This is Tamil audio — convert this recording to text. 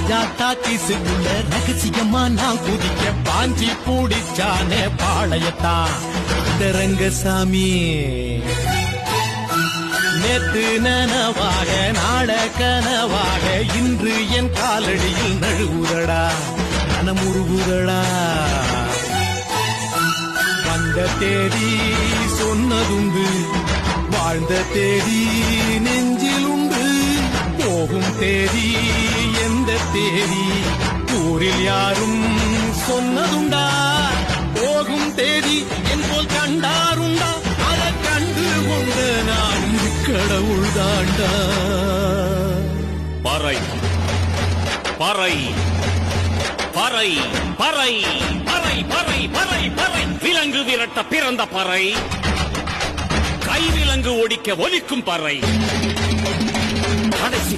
சுஜாதா கிசுக்குள்ள ரகசியமா நான் குதிக்க பாஞ்சி பூடிச்சானே பாளையத்தான் இந்த ரங்கசாமி. நேத்து நனவாக நாள கனவாக இன்று என் காலடியில் நழுவுதடா மனமுருகுதடா. வந்த தேதி சொன்னதுண்டு, வாழ்ந்த தேதி நெஞ்சில் உண்டு. போகும் தேதி எந்த தேதி ஊரில் யாரும் சொன்னதுண்டா. போகும் தேதி என் போல் கண்டாருண்டா, அதை கண்டு கொண்ட நான் கடவுள் தாண்டா. பறை பறை பறை பறை பறை பறை பறை பறை விலங்கு விரட்ட பிறந்த பறை, கை விலங்கு ஒடிக்க ஒலிக்கும் பறை. கடைசி